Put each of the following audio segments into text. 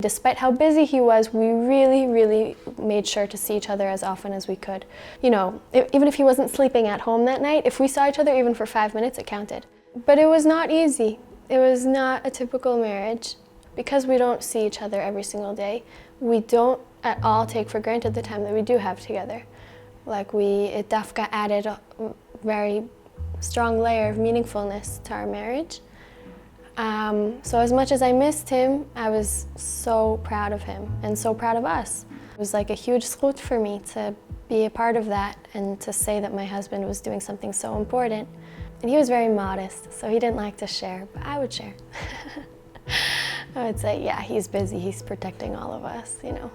Despite how busy he was, we really made sure to see each other as often as we could. You know, even if he wasn't sleeping at home that night, if we saw each other even for 5 minutes, it counted. But it was not easy. It was not a typical marriage. Because we don't see each other every single day, we don't at all take for granted the time that we do have together. Like it dafka added a very strong layer of meaningfulness to our marriage. So as much as I missed him, I was so proud of him and so proud of us. It was like a huge zchut for me to be a part of that and to say that my husband was doing something so important. And he was very modest, so he didn't like to share, but I would share. I would say, yeah, he's busy, he's protecting all of us, you know.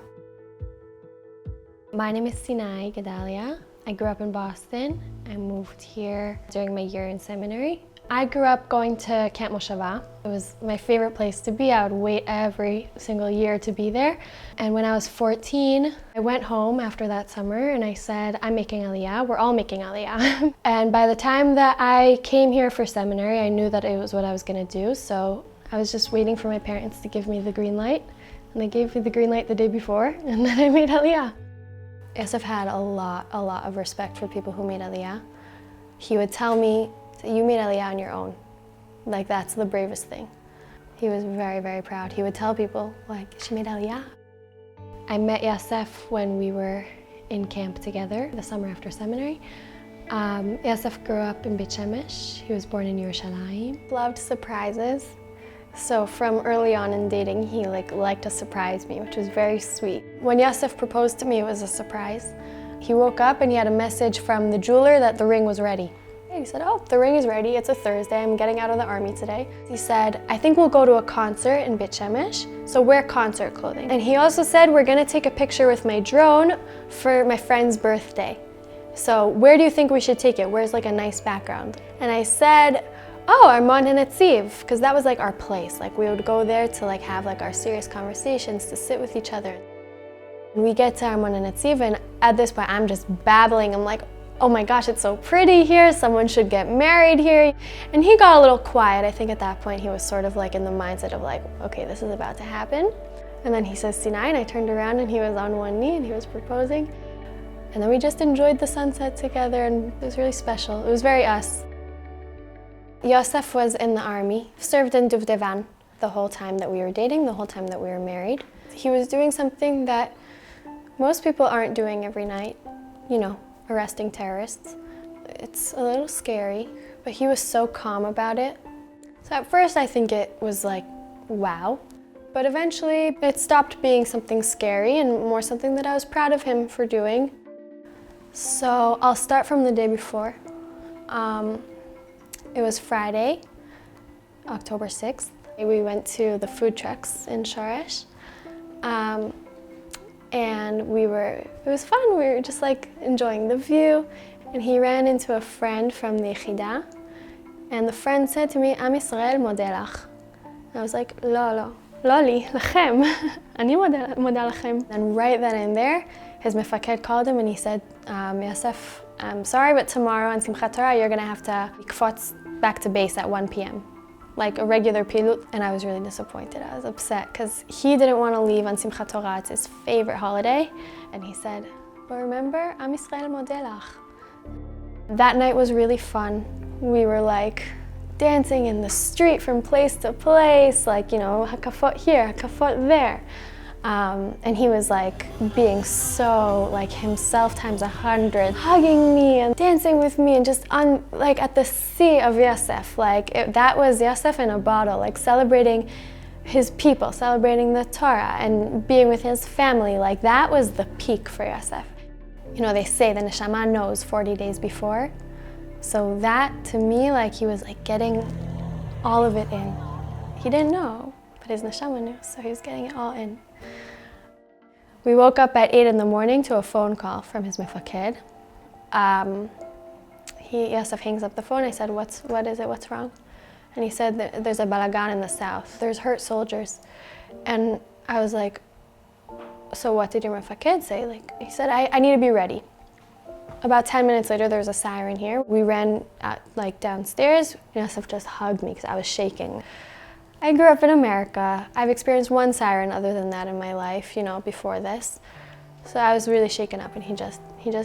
My name is Senai Guedalia. I grew up in Boston. I moved here during my year in seminary. I grew up going to Camp Moshava. It was my favorite place to be. I would wait every single year to be there. And when I was 14, I went home after that summer and I said, I'm making Aliyah. We're all making Aliyah. And by the time that I came here for seminary, I knew that it was what I was going to do. So I was just waiting for my parents to give me the green light. And they gave me the green light the day before, and then I made Aliyah. Yosef had a lot of respect for people who made Aliyah. He would tell me, you made Aliyah on your own. Like, that's the bravest thing. He was very proud. He would tell people, like, she made Aliyah. I met Yosef when we were in camp together, the summer after seminary. Yosef grew up in Beit Shemesh. He was born in Yerushalayim. Loved surprises. So from early on in dating, he liked to surprise me, which was very sweet. When Yosef proposed to me, it was a surprise. He woke up and he had a message from the jeweler that the ring was ready. He said, oh, the ring is ready, it's a Thursday, I'm getting out of the army today. He said, I think we'll go to a concert in Beit Shemesh, so wear concert clothing. And he also said, we're gonna take a picture with my drone for my friend's birthday. So where do you think we should take it? Where's like a nice background? And I said, oh, Armon and Netziv, because that was like our place. Like we would go there to like have like our serious conversations, to sit with each other. We get to Armon and Netziv, and at this point I'm just babbling. I'm like, oh my gosh, it's so pretty here, someone should get married here. And he got a little quiet. I think at that point he was sort of like in the mindset of like, okay, this is about to happen. And then he says, Sinai, and I turned around and he was on one knee and he was proposing. And then we just enjoyed the sunset together, and it was really special. It was very us. Yosef was in the army, served in Duvdevan the whole time that we were dating, the whole time that we were married. He was doing something that most people aren't doing every night, you know, arresting terrorists. It's a little scary, but he was so calm about it. So at first I think it was like, wow. But eventually it stopped being something scary and more something that I was proud of him for doing. So I'll start from the day before. It was Friday, October 6th. We went to the food trucks in Shoresh. And it was fun. We were just like enjoying the view. And he ran into a friend from the Yechida. And the friend said to me, Am Yisrael modelach. And I was like, lo li, lachem. Ani moda lachem. And right then and there, his mefaked called him and he said, Yosef, I'm sorry, but tomorrow on Simchat Torah, you're gonna have to kfotz back to base at 1 p.m. like a regular pilut. And I was really disappointed. I was upset because he didn't want to leave on Simchat Torah. It's his favorite holiday. And he said, but remember, Am Yisrael modelach. That night was really fun. We were like dancing in the street from place to place, like, you know, hakafot here, hakafot there. And he was like being so like himself times 100, hugging me and dancing with me and just like at the sea of Yosef. Like that was Yosef in a bottle, like celebrating his people, celebrating the Torah and being with his family. Like that was the peak for Yosef. You know, they say the neshama knows 40 days before. So that to me, like he was like getting all of it in. He didn't know, but his neshama knew, so he was getting it all in. We woke up at 8 in the morning to a phone call from his mefaked. Yosef hangs up the phone. I said, what is it, what's wrong? And he said, there's a balagan in the south. There's hurt soldiers. And I was like, so what did your mefaked say? Like, he said, I need to be ready. About 10 minutes later, there was a siren here. We ran like downstairs. Yosef just hugged me because I was shaking. I grew up in America. I've experienced one siren other than that in my life, before this. So I was really shaken up, and he just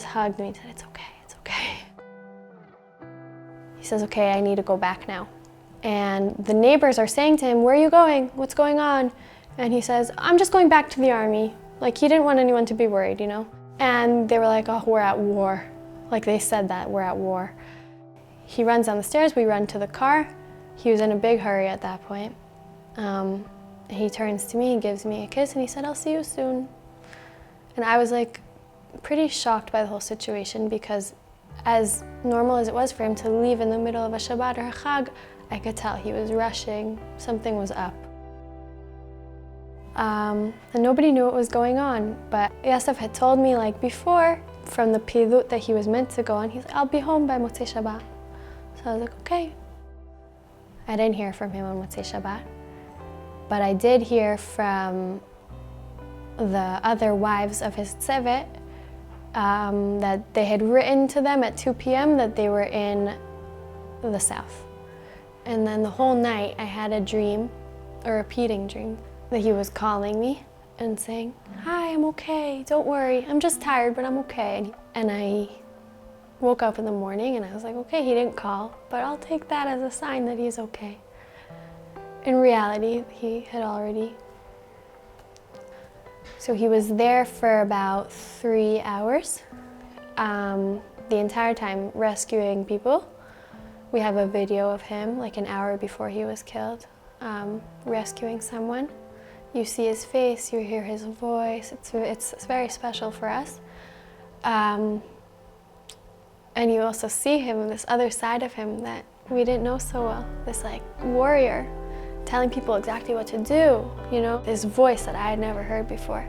hugged me and said, "It's okay, it's okay." He says, "Okay, I need to go back now." And the neighbors are saying to him, "Where are you going? What's going on?" And he says, "I'm just going back to the army." Like, he didn't want anyone to be worried, And they were like, "Oh, we're at war." Like, they said that, "We're at war." He runs down the stairs, we run to the car. He was in a big hurry at that point. He turns to me, he gives me a kiss, and he said, "I'll see you soon." And I was like pretty shocked by the whole situation, because as normal as it was for him to leave in the middle of a Shabbat or a Chag, I could tell he was rushing, something was up. And nobody knew what was going on, but Yosef had told me before, from the Pilut that he was meant to go on, he's like, "I'll be home by Motzei Shabbat." So I was like, okay. I didn't hear from him on Motzei Shabbat, but I did hear from the other wives of his tzevet that they had written to them at 2 p.m. that they were in the south. And then the whole night I had a dream, a repeating dream, that he was calling me and saying, "Hi, I'm okay, don't worry, I'm just tired, but I'm okay." And I woke up in the morning and I was like, okay, he didn't call, but I'll take that as a sign that he's okay. In reality, he had already. So he was there for about 3 hours, the entire time rescuing people. We have a video of him an hour before he was killed, rescuing someone. You see his face, you hear his voice, it's very special for us. And you also see him, this other side of him that we didn't know so well, this warrior, telling people exactly what to do, this voice that I had never heard before.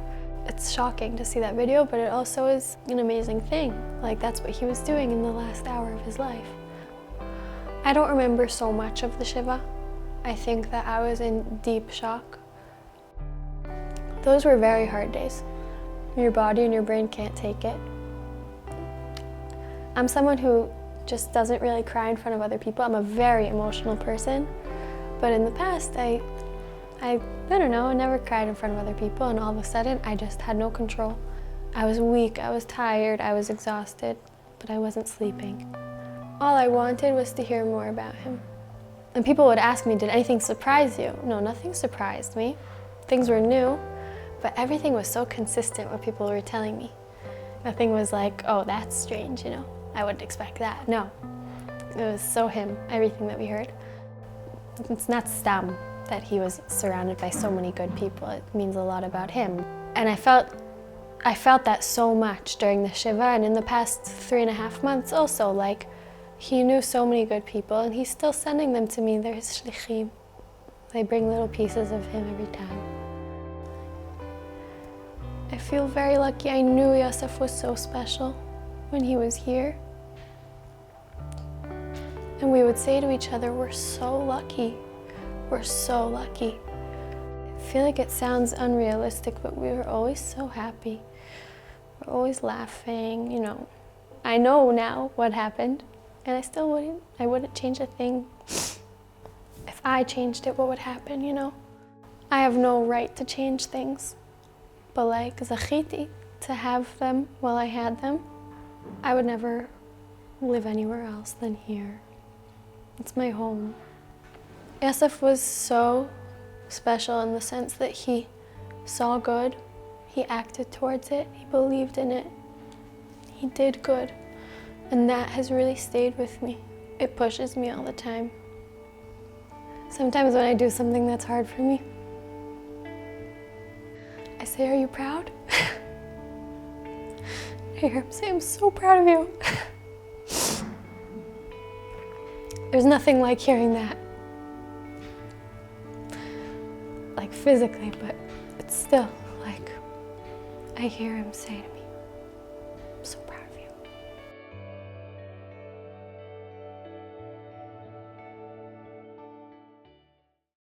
It's shocking to see that video, but it also is an amazing thing. That's what he was doing in the last hour of his life. I don't remember so much of the Shiva. I think that I was in deep shock. Those were very hard days. Your body and your brain can't take it. I'm someone who just doesn't really cry in front of other people. I'm a very emotional person, but in the past, I don't know, I never cried in front of other people, and all of a sudden, I just had no control. I was weak, I was tired, I was exhausted, but I wasn't sleeping. All I wanted was to hear more about him. And people would ask me, "Did anything surprise you?" No, nothing surprised me. Things were new, but everything was so consistent what people were telling me. Nothing was like, "Oh, that's strange, I wouldn't expect that." No, it was so him, everything that we heard. It's not stam that he was surrounded by so many good people. It means a lot about him. And I felt that so much during the Shiva, and in the past 3.5 months also, he knew so many good people, and he's still sending them to me. They're his shlichim. They bring little pieces of him every time. I feel very lucky. I knew Yosef was so special when he was here. And we would say to each other, "We're so lucky. We're so lucky." I feel like it sounds unrealistic, but we were always so happy. We're always laughing, I know now what happened, and I wouldn't change a thing. If I changed it, what would happen, I have no right to change things. But zachiti, to have them while I had them, I would never live anywhere else than here. It's my home. Yosef was so special in the sense that he saw good, he acted towards it, he believed in it, he did good. And that has really stayed with me. It pushes me all the time. Sometimes when I do something that's hard for me, I say, "Are you proud?" I hear him say, "I'm so proud of you." There's nothing like hearing that. Physically, but it's still I hear him say to me,